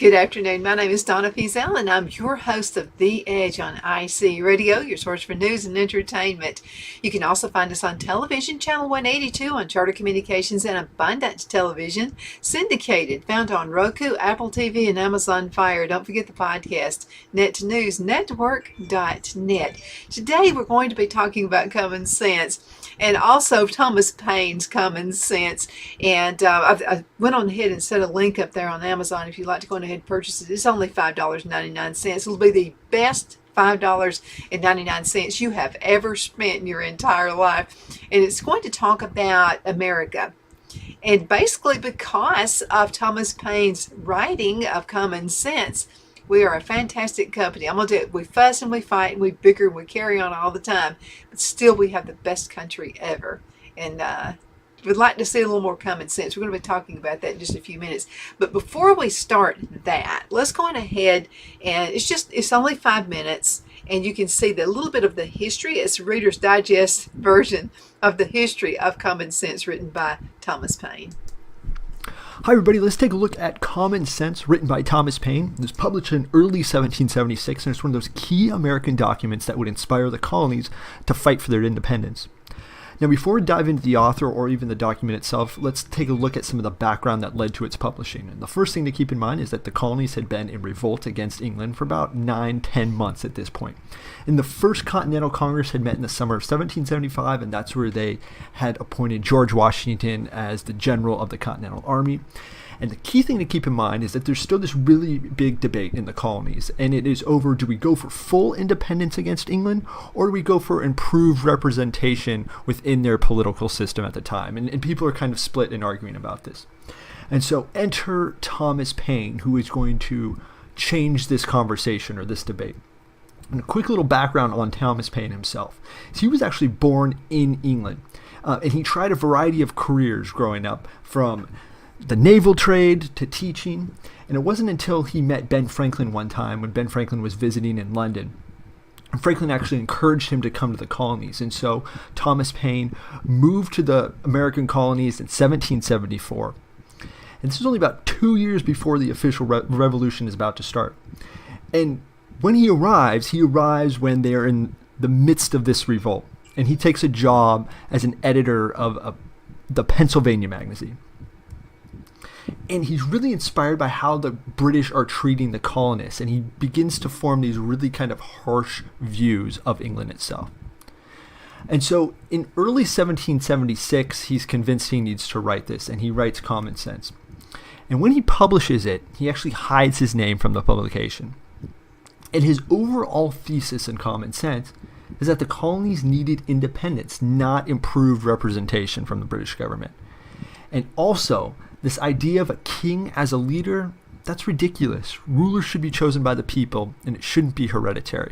Good afternoon. My name is Donna Fiesel, and I'm your host of The Edge on IC Radio, your source for news and entertainment. You can also find us on television, Channel 182 on Charter Communications and Abundant Television, syndicated, found on Roku, Apple TV, and Amazon Fire. Don't forget the podcast, netnewsnetwork.net. Today, we're going to be talking about common sense and also Thomas Paine's Common Sense. And I went on ahead and set a link up there on Amazon if you'd like to go ahead and purchase it. It's only $5.99. It'll be the best $5.99 you have ever spent in your entire life. And it's going to talk about America. And basically because of Thomas Paine's writing of Common Sense, we are a fantastic company. I'm going to do it. We fuss and we fight and we bicker and we carry on all the time. But still, we have the best country ever. And we'd like to see a little more common sense. We're going to be talking about that in just a few minutes. But before we start that, let's go on ahead. And it's only 5 minutes. And you can see a little bit of the history. It's a Reader's Digest version of the history of Common Sense written by Thomas Paine. Hi everybody, let's take a look at Common Sense, written by Thomas Paine. It was published in early 1776, and it's one of those key American documents that would inspire the colonies to fight for their independence. Now, before we dive into the author or even the document itself, let's take a look at some of the background that led to its publishing. And the first thing to keep in mind is that the colonies had been in revolt against England for about 9-10 months at this point. And the First Continental Congress had met in the summer of 1775, and that's where they had appointed George Washington as the general of the Continental Army. And the key thing to keep in mind is that there's still this really big debate in the colonies, and it is over, do we go for full independence against England, or do we go for improved representation within their political system at the time? And people are kind of split in arguing about this. And so enter Thomas Paine, who is going to change this conversation or this debate. And a quick little background on Thomas Paine himself. So he was actually born in England, and he tried a variety of careers growing up, from the naval trade to teaching. And it wasn't until he met Ben Franklin one time, when Ben Franklin was visiting in London. And Franklin actually encouraged him to come to the colonies. And so Thomas Paine moved to the American colonies in 1774. And this is only about 2 years before the official revolution is about to start. And when he arrives when they're in the midst of this revolt. And he takes a job as an editor of the Pennsylvania magazine. And he's really inspired by how the British are treating the colonists, and he begins to form these really kind of harsh views of England itself. And so in early 1776, he's convinced he needs to write this, and he writes Common Sense. And when he publishes it, he actually hides his name from the publication. And his overall thesis in Common Sense is that the colonies needed independence, not improved representation from the British government. And also, this idea of a king as a leader, that's ridiculous. Rulers should be chosen by the people, and it shouldn't be hereditary.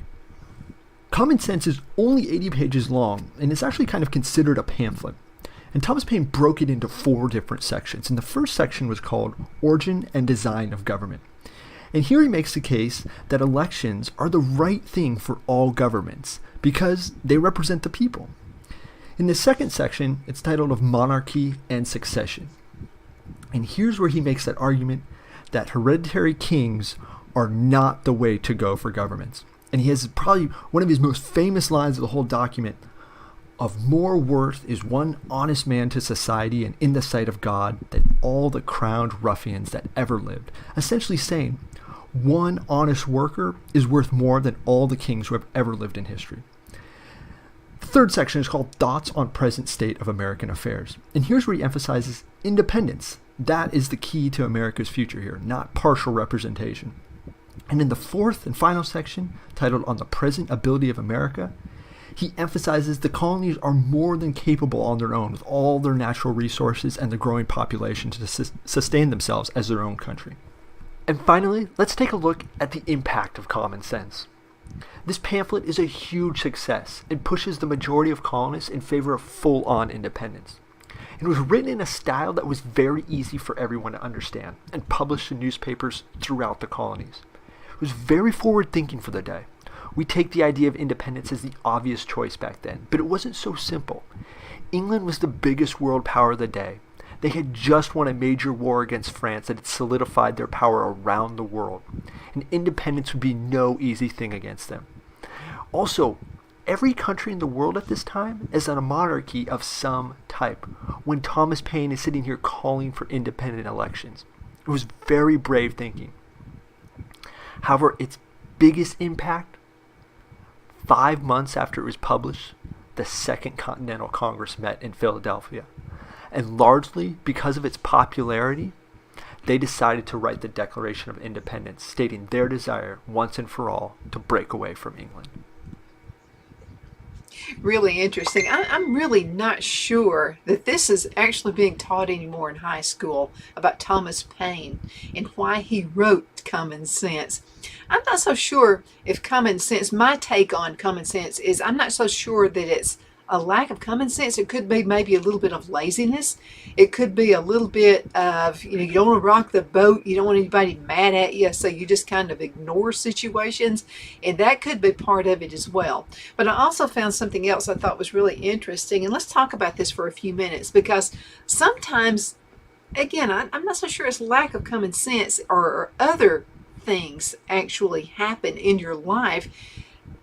Common Sense is only 80 pages long, and it's actually kind of considered a pamphlet. And Thomas Paine broke it into 4 different sections. And the first section was called Origin and Design of Government. And here he makes the case that elections are the right thing for all governments, because they represent the people. In the second section, it's titled Of Monarchy and Succession. And here's where he makes that argument that hereditary kings are not the way to go for governments. And he has probably one of his most famous lines of the whole document: of more worth is one honest man to society and in the sight of God than all the crowned ruffians that ever lived. Essentially saying, one honest worker is worth more than all the kings who have ever lived in history. The third section is called Thoughts on Present State of American Affairs. And here's where he emphasizes independence. That is the key to America's future here, not partial representation. And in the fourth and final section, titled On the Present Ability of America, he emphasizes the colonies are more than capable on their own with all their natural resources and the growing population to sustain themselves as their own country. And finally, let's take a look at the impact of Common Sense. This pamphlet is a huge success and pushes the majority of colonists in favor of full-on independence. It was written in a style that was very easy for everyone to understand and published in newspapers throughout the colonies. It was very forward-thinking for the day. We take the idea of independence as the obvious choice back then, but it wasn't so simple. England was the biggest world power of the day. They had just won a major war against France that had solidified their power around the world, and independence would be no easy thing against them. Also, every country in the world at this time is in a monarchy of some type when Thomas Paine is sitting here calling for independent elections. It was very brave thinking. However, its biggest impact, 5 months after it was published, the Second Continental Congress met in Philadelphia. And largely because of its popularity, they decided to write the Declaration of Independence, stating their desire once and for all to break away from England. Really interesting. I'm really not sure that this is actually being taught anymore in high school about Thomas Paine and why he wrote Common Sense. I'm not so sure if common sense, my take on common sense is I'm not so sure that it's a lack of common sense. It could be maybe a little bit of laziness. It could be a little bit of, you don't want to rock the boat. You don't want anybody mad at you. So you just kind of ignore situations. And that could be part of it as well. But I also found something else I thought was really interesting. And let's talk about this for a few minutes, because sometimes, again, I'm not so sure it's lack of common sense or other things actually happen in your life.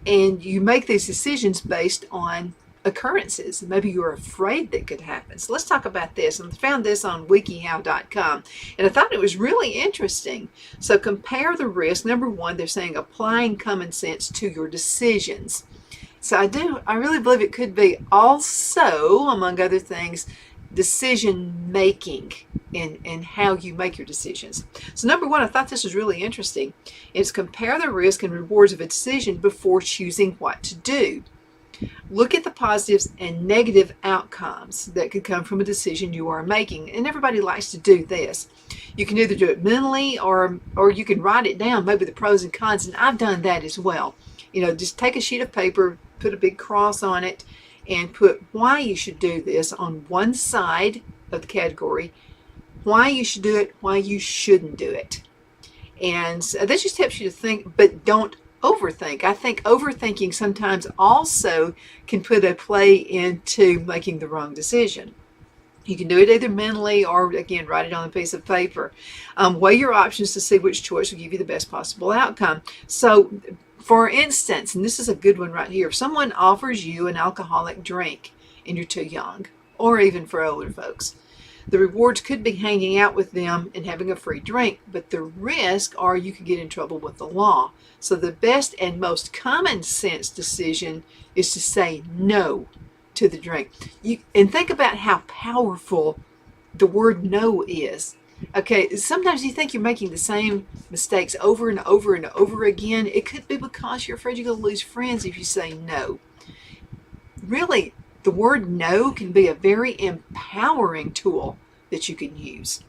And you make these decisions based on occurrences. Maybe you're afraid that could happen. So let's talk about this. And I found this on wikihow.com. And I thought it was really interesting. So compare the risk. Number one, they're saying applying common sense to your decisions. So I really believe it could be also, among other things, decision making and how you make your decisions. So number one, I thought this was really interesting. It's compare the risk and rewards of a decision before choosing what to do. Look at the positives and negative outcomes that could come from a decision you are making. And everybody likes to do this. You can either do it mentally or you can write it down, maybe the pros and cons. And I've done that as well. Just take a sheet of paper, put a big cross on it, and put why you should do this on one side of the category, why you should do it, why you shouldn't do it. And that just helps you to think, but don't overthink. I think overthinking sometimes also can put a play into making the wrong decision. You can do it either mentally or, again, write it on a piece of paper. Weigh your options to see which choice will give you the best possible outcome. So, for instance, and this is a good one right here, if someone offers you an alcoholic drink and you're too young, or even for older folks, the rewards could be hanging out with them and having a free drink, but the risk are you could get in trouble with the law. So the best and most common sense decision is to say no to the drink. And think about how powerful the word no is. Okay, sometimes you think you're making the same mistakes over and over and over again. It could be because you're afraid you're going to lose friends if you say no. Really, the word no can be a very empowering tool that you can use.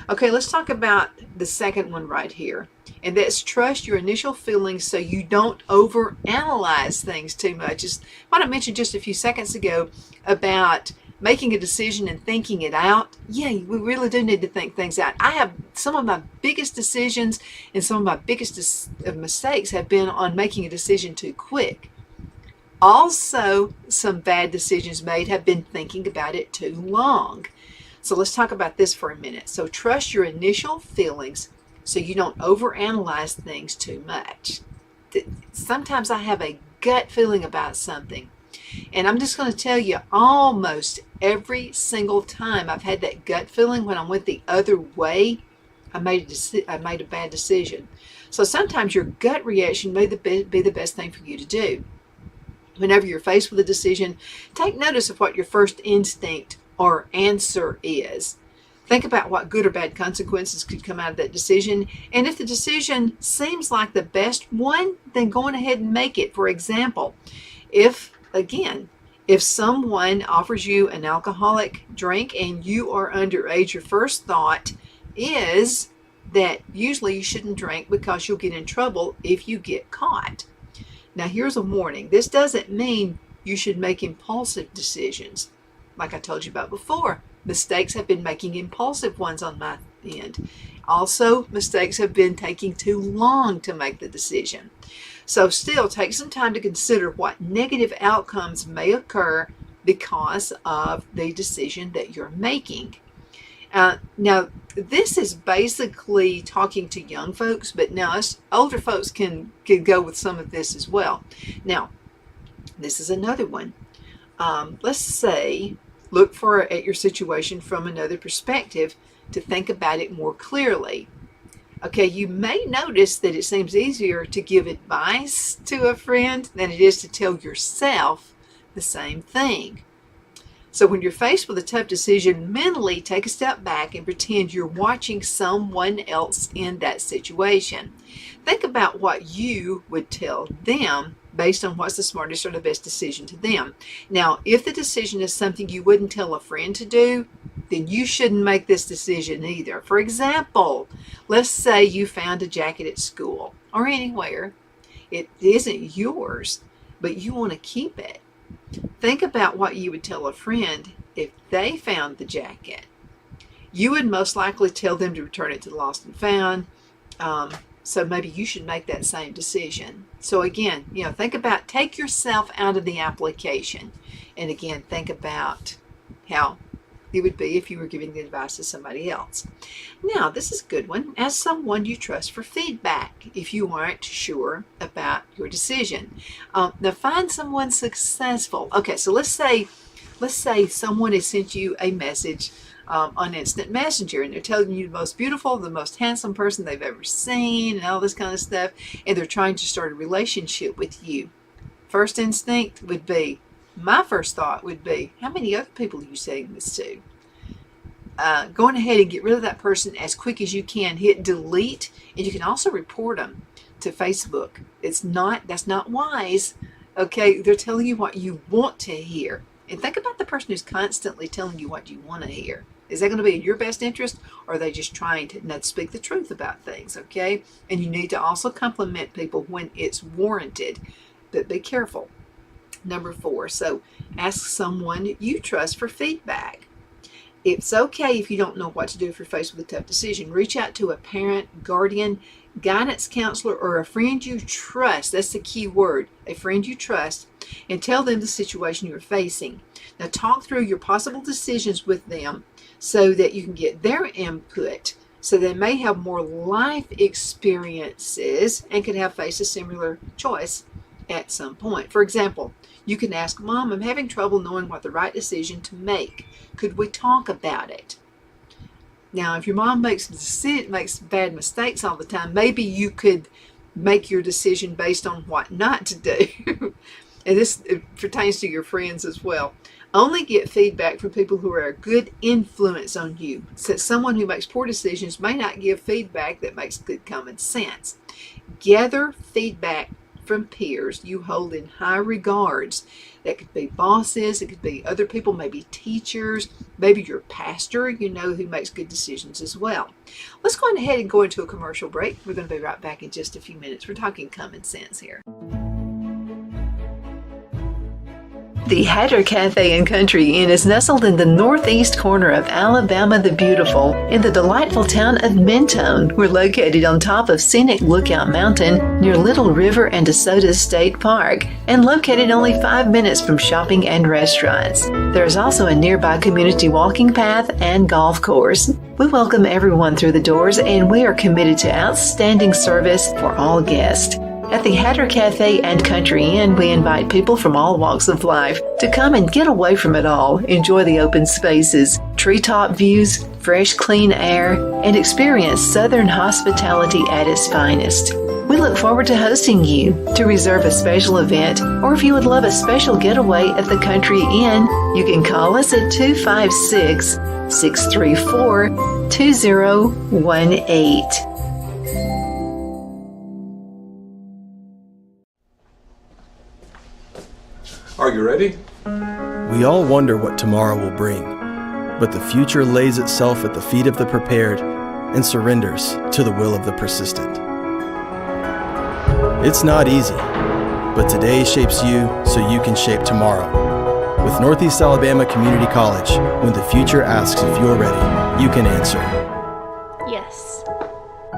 Okay, let's talk about the second one right here. And that's trust your initial feelings so you don't overanalyze things too much. It's what I mentioned just a few seconds ago about making a decision and thinking it out. Yeah, we really do need to think things out. I have some of my biggest decisions and some of my biggest mistakes have been on making a decision too quick. Also, some bad decisions made have been thinking about it too long. So let's talk about this for a minute. So trust your initial feelings so you don't overanalyze things too much. Sometimes I have a gut feeling about something. And I'm just going to tell you, almost every single time I've had that gut feeling when I went the other way, I made a bad decision. So sometimes your gut reaction may be the best thing for you to do. Whenever you're faced with a decision, take notice of what your first instinct or answer is. Think about what good or bad consequences could come out of that decision. And if the decision seems like the best one, then go on ahead and make it. For example, if someone offers you an alcoholic drink and you are underage, your first thought is that usually you shouldn't drink because you'll get in trouble if you get caught. Now, here's a warning. This doesn't mean you should make impulsive decisions. Like I told you about before, mistakes have been making impulsive ones on my end. Also, mistakes have been taking too long to make the decision. So still, take some time to consider what negative outcomes may occur because of the decision that you're making. Now, this is basically talking to young folks, but now us older folks can go with some of this as well. Now, this is another one. Let's say, look at your situation from another perspective to think about it more clearly. Okay, you may notice that it seems easier to give advice to a friend than it is to tell yourself the same thing. So when you're faced with a tough decision, mentally take a step back and pretend you're watching someone else in that situation. Think about what you would tell them based on what's the smartest or the best decision to them. Now, if the decision is something you wouldn't tell a friend to do, then you shouldn't make this decision either. For example, let's say you found a jacket at school or anywhere. It isn't yours, but you want to keep it. Think about what you would tell a friend if they found the jacket. You would most likely tell them to return it to the lost and found. So maybe you should make that same decision. So again, take yourself out of the application. And again, think about how it would be if you were giving the advice to somebody else. Now, this is a good one. Ask someone you trust for feedback if you aren't sure about your decision. Now, find someone successful. Okay, so let's say someone has sent you a message on Instant Messenger, and they're telling you the most beautiful, the most handsome person they've ever seen, and all this kind of stuff, and they're trying to start a relationship with you. My first thought would be, how many other people are you saying this to? Going ahead and get rid of that person as quick as you can. Hit delete, and you can also report them to Facebook. That's not wise. Okay, they're telling you what you want to hear. And think about the person who's constantly telling you what you want to hear. Is that going to be in your best interest, or are they just trying to not speak the truth about things? Okay, and you need to also compliment people when it's warranted, but be careful. Number 4, so ask someone you trust for feedback. It's okay if you don't know what to do if you're faced with a tough decision. Reach out to a parent, guardian, guidance counselor, or a friend you trust. That's the key word, a friend you trust, and tell them the situation you're facing. Now, talk through your possible decisions with them so that you can get their input, so they may have more life experiences and could have faced a similar choice at some point. For example, you can ask, Mom, I'm having trouble knowing what the right decision to make. Could we talk about it? Now, if your mom makes bad mistakes all the time, maybe you could make your decision based on what not to do. And this pertains to your friends as well. Only get feedback from people who are a good influence on you, since someone who makes poor decisions may not give feedback that makes good common sense. Gather feedback from peers you hold in high regards. That could be bosses, it could be other people, maybe teachers, maybe your pastor, who makes good decisions as well. Let's go ahead and go into a commercial break. We're going to be right back in just a few minutes. We're talking common sense here. The Hatter Cafe and Country Inn is nestled in the northeast corner of Alabama the Beautiful in the delightful town of Mentone. We're located on top of scenic Lookout Mountain near Little River and DeSoto State Park and located only 5 minutes from shopping and restaurants. There is also a nearby community walking path and golf course. We welcome everyone through the doors, and we are committed to outstanding service for all guests. At the Hatter Cafe and Country Inn, we invite people from all walks of life to come and get away from it all, enjoy the open spaces, treetop views, fresh, clean air, and experience Southern hospitality at its finest. We look forward to hosting you. To reserve a special event, or if you would love a special getaway at the Country Inn, you can call us at 256-634-2018. Are you ready? We all wonder what tomorrow will bring, but the future lays itself at the feet of the prepared and surrenders to the will of the persistent. It's not easy, but today shapes you so you can shape tomorrow. With Northeast Alabama Community College, when the future asks if you're ready, you can answer yes.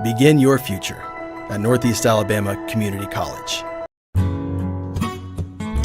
Begin your future at Northeast Alabama Community College.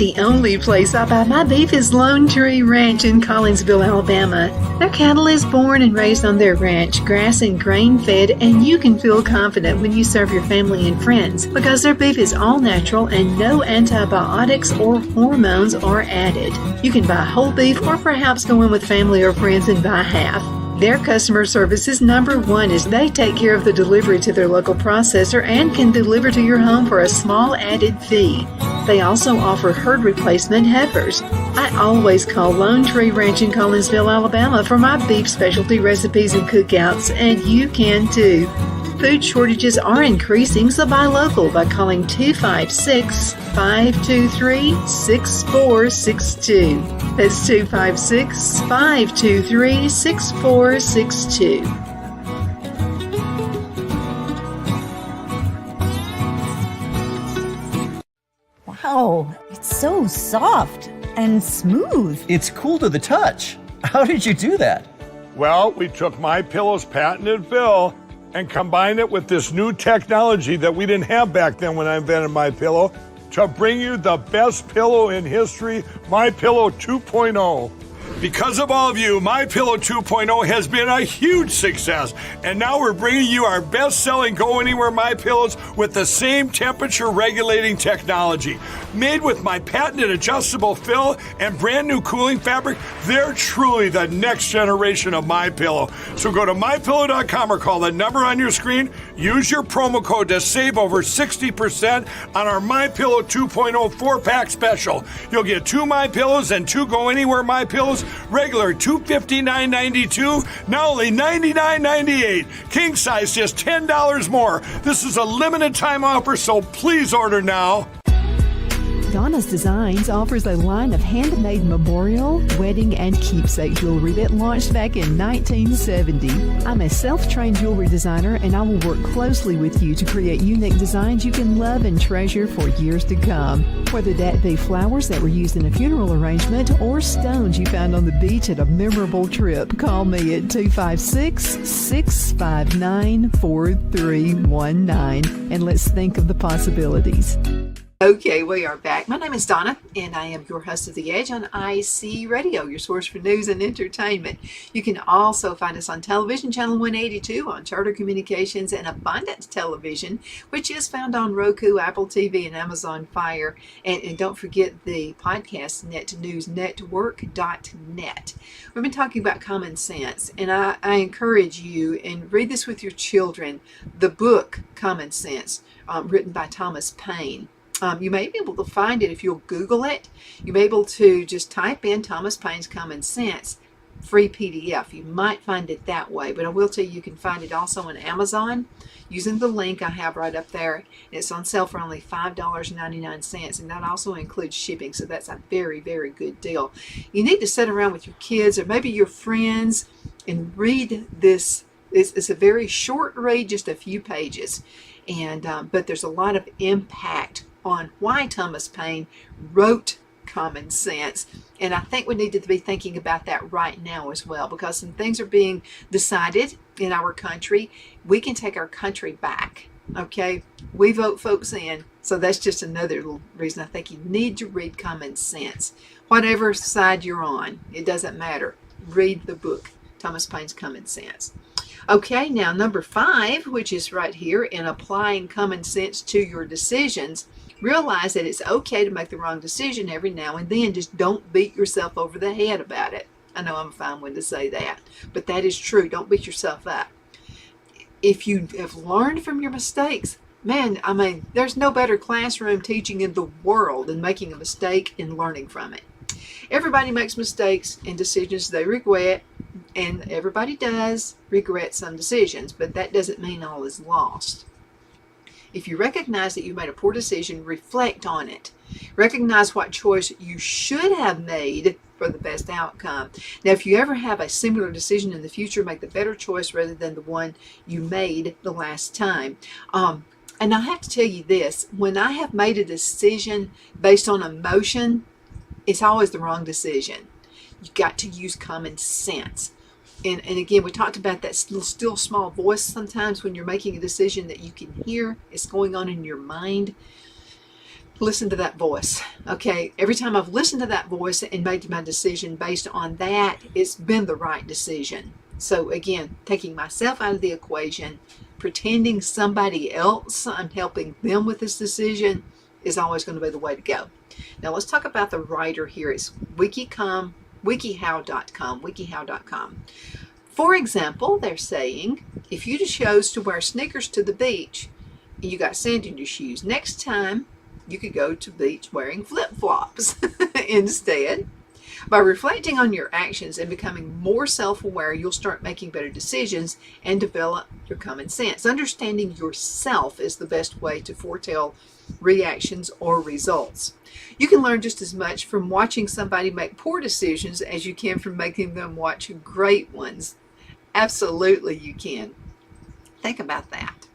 The only place I buy my beef is Lone Tree Ranch in Collinsville, Alabama. Their cattle is born and raised on their ranch, grass and grain fed, and you can feel confident when you serve your family and friends because their beef is all natural and no antibiotics or hormones are added. You can buy whole beef or perhaps go in with family or friends and buy half. Their customer service is number one as they take care of the delivery to their local processor and can deliver to your home for a small added fee. They also offer herd replacement heifers. I always call Lone Tree Ranch in Collinsville, Alabama for my beef specialty recipes and cookouts, and you can too. Food shortages are increasing, so buy local by calling 256-523-6462. That's 256-523-6462. Wow, it's so soft and smooth. It's cool to the touch. How did you do that? Well, we took MyPillow's patented fill and combined it with this new technology that we didn't have back then when I invented MyPillow to bring you the best pillow in history, MyPillow 2.0. Because of all of you, MyPillow 2.0 has been a huge success, and now we're bringing you our best-selling Go Anywhere MyPillows with the same temperature-regulating technology. Made with my patented adjustable fill and brand new cooling fabric, they're truly the next generation of MyPillow. So go to MyPillow.com or call the number on your screen. Use your promo code to save over 60% on our MyPillow 2.0 4-pack special. You'll get 2 MyPillows and 2 Go Anywhere MyPillows, regular $259.92, now only $99.98. King size just $10 more. This is a limited time offer, so please order now. Donna's Designs offers a line of handmade memorial, wedding, and keepsake jewelry that launched back in 1970. I'm a self-trained jewelry designer, and I will work closely with you to create unique designs you can love and treasure for years to come. Whether that be flowers that were used in a funeral arrangement or stones you found on the beach at a memorable trip, call me at 256-659-4319, and let's think of the possibilities. Okay, we are back. My name is Donna, and I am your host of The Edge on IC Radio, your source for news and entertainment. You can also find us on television, channel 182, on Charter Communications and Abundance Television, which is found on Roku, Apple TV, and Amazon Fire. And don't forget the podcast, netnewsnetwork.net. We've been talking about common sense, and I encourage you, and read this with your children, the book Common Sense, written by Thomas Paine. You may be able to find it if you'll Google it. You may be able to just type in Thomas Paine's Common Sense, free PDF. You might find it that way, but I will tell you, you can find it also on Amazon using the link I have right up there. It's on sale for only $5.99, and that also includes shipping, so that's a very, very good deal. You need to sit around with your kids or maybe your friends and read this. It's a very short read, just a few pages, and but there's a lot of impact on why Thomas Paine wrote Common Sense. And I think we need to be thinking about that right now as well, because some things are being decided in our country. We can take our country back, okay? We vote folks in, so that's just another little reason I think you need to read Common Sense. Whatever side you're on, it doesn't matter. Read the book, Thomas Paine's Common Sense. Okay, now number 5, which is right here, in applying common sense to your decisions, realize that it's okay to make the wrong decision every now and then. Just don't beat yourself over the head about it. I know I'm a fine one to say that, but that is true. Don't beat yourself up. If you have learned from your mistakes, man, I mean, there's no better classroom teaching in the world than making a mistake and learning from it. Everybody makes mistakes and decisions they regret, and everybody does regret some decisions, but that doesn't mean all is lost. If you recognize that you made a poor decision, reflect on it. Recognize what choice you should have made for the best outcome. Now, if you ever have a similar decision in the future, make the better choice rather than the one you made the last time. And I have to tell you this, when I have made a decision based on emotion, it's always the wrong decision. You've got to use common sense. And again, we talked about that still small voice sometimes when you're making a decision that you can hear. It's going on in your mind. listen to that voice. Okay, every time I've listened to that voice and made my decision based on that, it's been the right decision. So again, taking myself out of the equation, pretending somebody else, I'm helping them with this decision, is always going to be the way to go. Now let's talk about the writer here. It's wikihow.com. For example, they're saying, if you chose to wear sneakers to the beach and you got sand in your shoes, next time you could go to the beach wearing flip-flops instead. By reflecting on your actions and becoming more self-aware, you'll start making better decisions and develop your common sense. Understanding yourself is the best way to foretell reactions or results. You can learn just as much from watching somebody make poor decisions as you can from making them watch great ones. Absolutely you can. Think about that.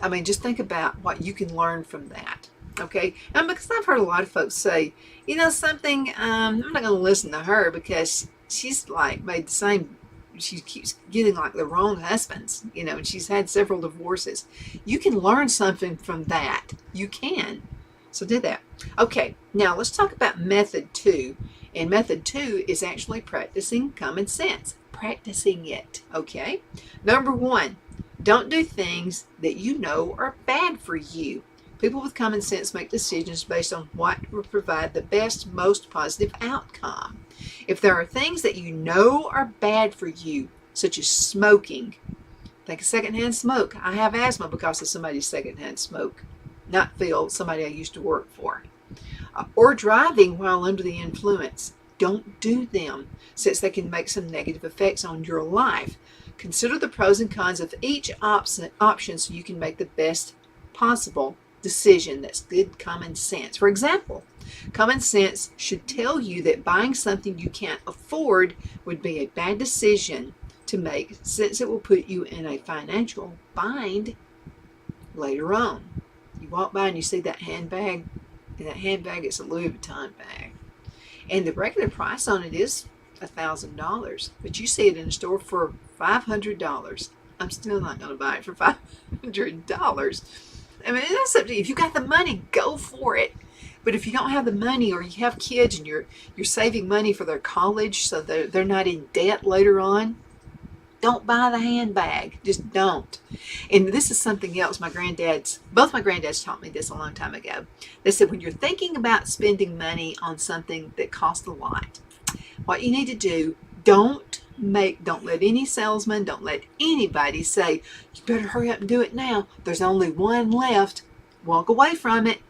I mean, just think about what you can learn from that. Okay, and because I've heard a lot of folks say, you know something, I'm not going to listen to her because she's like made the same, she keeps getting like the wrong husbands, you know, and she's had several divorces. You can learn something from that. You can. So do that. Okay, now let's talk about method 2. And method 2 is actually practicing common sense. Practicing it. Okay. Number 1, don't do things that you know are bad for you. People with common sense make decisions based on what will provide the best, most positive outcome. If there are things that you know are bad for you, such as smoking, think of secondhand smoke. I have asthma because of somebody's secondhand smoke, not Phil, somebody I used to work for. Or driving while under the influence. Don't do them, since they can make some negative effects on your life. Consider the pros and cons of each option so you can make the best possible decision. That's good common sense. For example, common sense should tell you that buying something you can't afford would be a bad decision to make, since it will put you in a financial bind later on. You walk by and you see that handbag, and that handbag is a Louis Vuitton bag, and the regular price on it is $1,000, but you see it in the store for $500. I'm still not going to buy it for $500. I mean, that's up to you. If you got the money, go for it. But if you don't have the money, or you have kids and you're saving money for their college so they're not in debt later on, don't buy the handbag. Just don't. And this is something else. Both my granddads taught me this a long time ago. They said, when you're thinking about spending money on something that costs a lot, what you need to do, don't let any salesman, don't let anybody say, you better hurry up and do it now. There's only one left. Walk away from it.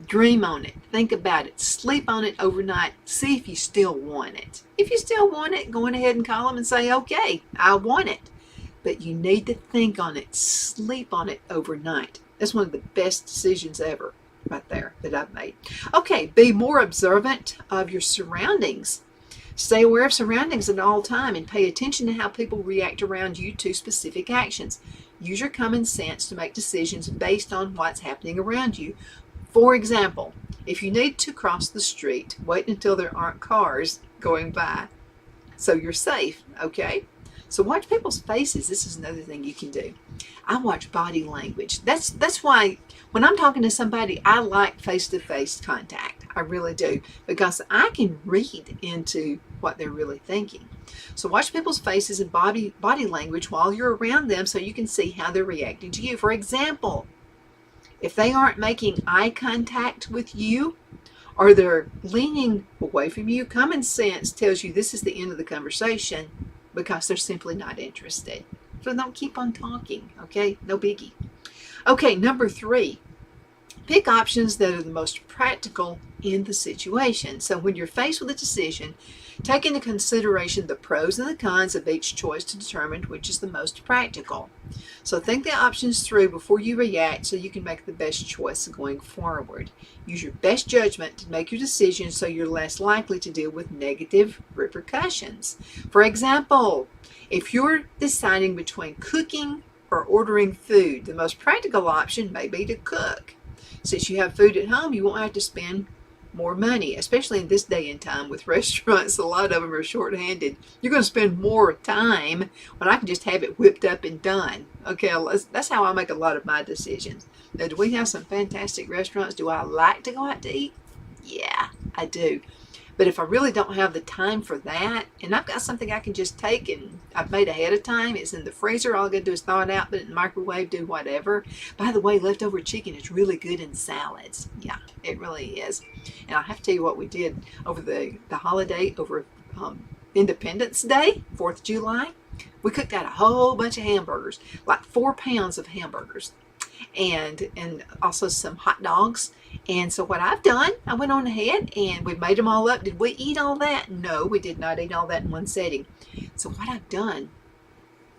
Dream on it. Think about it. Sleep on it overnight. See if you still want it. If you still want it, go on ahead and call them and say, okay, I want it. But you need to think on it. Sleep on it overnight. That's one of the best decisions ever right there that I've made. Okay, be more observant of your surroundings. Stay aware of surroundings at all time and pay attention to how people react around you to specific actions. Use your common sense to make decisions based on what's happening around you. For example, if you need to cross the street, wait until there aren't cars going by so you're safe, okay? So watch people's faces. This is another thing you can do. I watch body language. That's why when I'm talking to somebody, I like face-to-face contact. I really do, because I can read into what they're really thinking. So watch people's faces and body language while you're around them so you can see how they're reacting to you. For example, if they aren't making eye contact with you, or they're leaning away from you, common sense tells you this is the end of the conversation, because they're simply not interested. So don't keep on talking, okay? No biggie. Okay, number 3, pick options that are the most practical in the situation. So when you're faced with a decision, take into consideration the pros and the cons of each choice to determine which is the most practical. So think the options through before you react so you can make the best choice going forward. Use your best judgment to make your decision so you're less likely to deal with negative repercussions. For example, if you're deciding between cooking or ordering food, the most practical option may be to cook. Since you have food at home, you won't have to spend more money, especially in this day and time with restaurants. A lot of them are shorthanded. You're going to spend more time when I can just have it whipped up and done. Okay, that's how I make a lot of my decisions. Now, do we have some fantastic restaurants? Do I like to go out to eat? Yeah, I do. But if I really don't have the time for that, and I've got something I can just take and I've made ahead of time, it's in the freezer, all I gotta do is thaw it out, put it in the microwave, do whatever. By the way, leftover chicken is really good in salads. Yeah, it really is. And I have to tell you what we did over the holiday, over Independence Day, 4th of July. We cooked out a whole bunch of hamburgers, like 4 pounds of hamburgers, and also some hot dogs. And so what I've done, I went on ahead and we made them all up. Did we eat all that? No, we did not eat all that in one setting. So what I've done,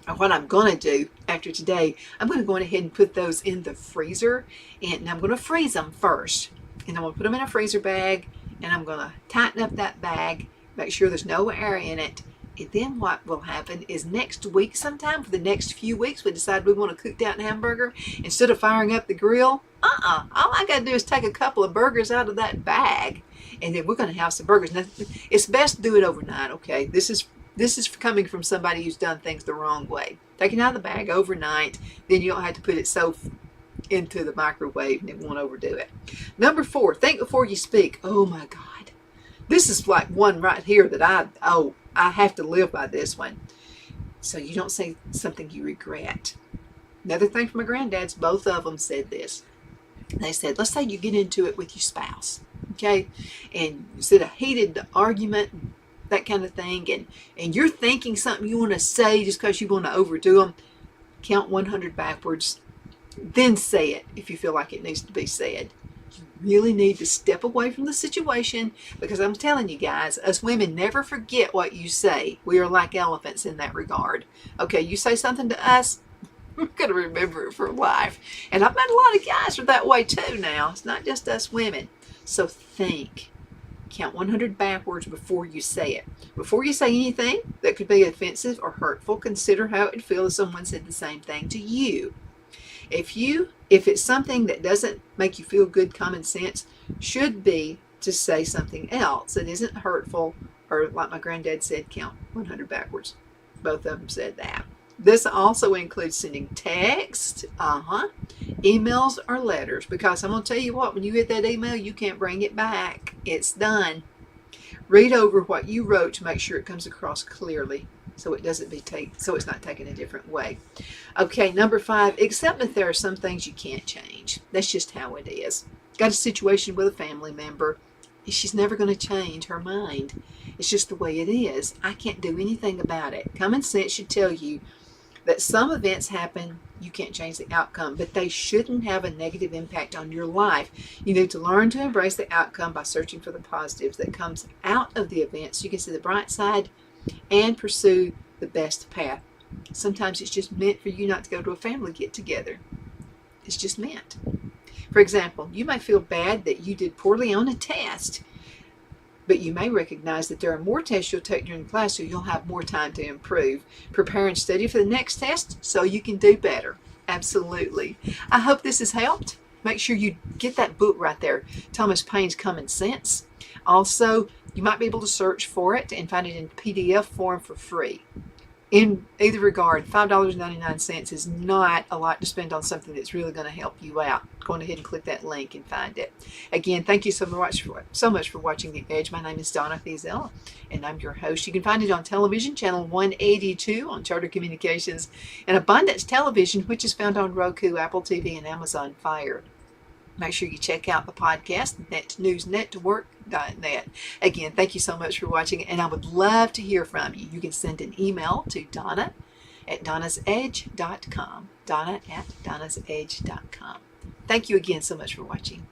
or what I'm going to do after today, I'm going to go ahead and put those in the freezer, and I'm going to freeze them first. And I'm going to put them in a freezer bag, and I'm going to tighten up that bag, make sure there's no air in it. And then what will happen is next week sometime, for the next few weeks, we decide we want to cook that hamburger. Instead of firing up the grill, all I got to do is take a couple of burgers out of that bag, and then we're going to have some burgers. Now, it's best to do it overnight, okay? This is coming from somebody who's done things the wrong way. Take it out of the bag overnight, then you don't have to put it so into the microwave and it won't overdo it. Number 4, think before you speak. Oh my God. This is like one right here that I have to live by this one. So you don't say something you regret. Another thing from my granddads, both of them said this. They said, let's say you get into it with your spouse, okay? And instead of heated argument, that kind of thing, and you're thinking something you want to say just because you want to overdo them, count 100 backwards, then say it if you feel like it needs to be said. You really need to step away from the situation, because I'm telling you guys, us women never forget what you say. We are like elephants in that regard. Okay, you say something to us, we're going to remember it for life. And I've met a lot of guys are that way too now. It's not just us women. So think. Count 100 backwards before you say it. Before you say anything that could be offensive or hurtful, consider how it would feel if someone said the same thing to you. If it's something that doesn't make you feel good, common sense should be to say something else that isn't hurtful, or like my granddad said, count 100 backwards. Both of them said that. This also includes sending text, emails, or letters, because I'm going to tell you what, when you get that email, you can't bring it back. It's done. Read over what you wrote to make sure it comes across clearly, so it's not taken a different way. Okay, number 5, accept that there are some things you can't change. That's just how it is. Got a situation with a family member. She's never going to change her mind. It's just the way it is. I can't do anything about it. Common sense should tell you that some events happen, you can't change the outcome, but they shouldn't have a negative impact on your life. You need to learn to embrace the outcome by searching for the positives that comes out of the event, so you can see the bright side and pursue the best path. Sometimes it's just meant for you not to go to a family get-together. It's just meant. For example, you may feel bad that you did poorly on a test, but you may recognize that there are more tests you'll take during class, so you'll have more time to improve. Prepare and study for the next test so you can do better. Absolutely. I hope this has helped. Make sure you get that book right there, Thomas Paine's Common Sense. Also, you might be able to search for it and find it in PDF form for free. In either regard, $5.99 is not a lot to spend on something that's really going to help you out. Go ahead and click that link and find it. Again, thank you so much for watching The Edge. My name is Donna Fiesel, and I'm your host. You can find it on television, channel 182 on Charter Communications, and Abundance Television, which is found on Roku, Apple TV, and Amazon Fire. Make sure you check out the podcast, netnewsnetwork.net. Again, thank you so much for watching, and I would love to hear from you. You can send an email to Donna at donnasedge.com. Donna at donnasedge.com. Thank you again so much for watching.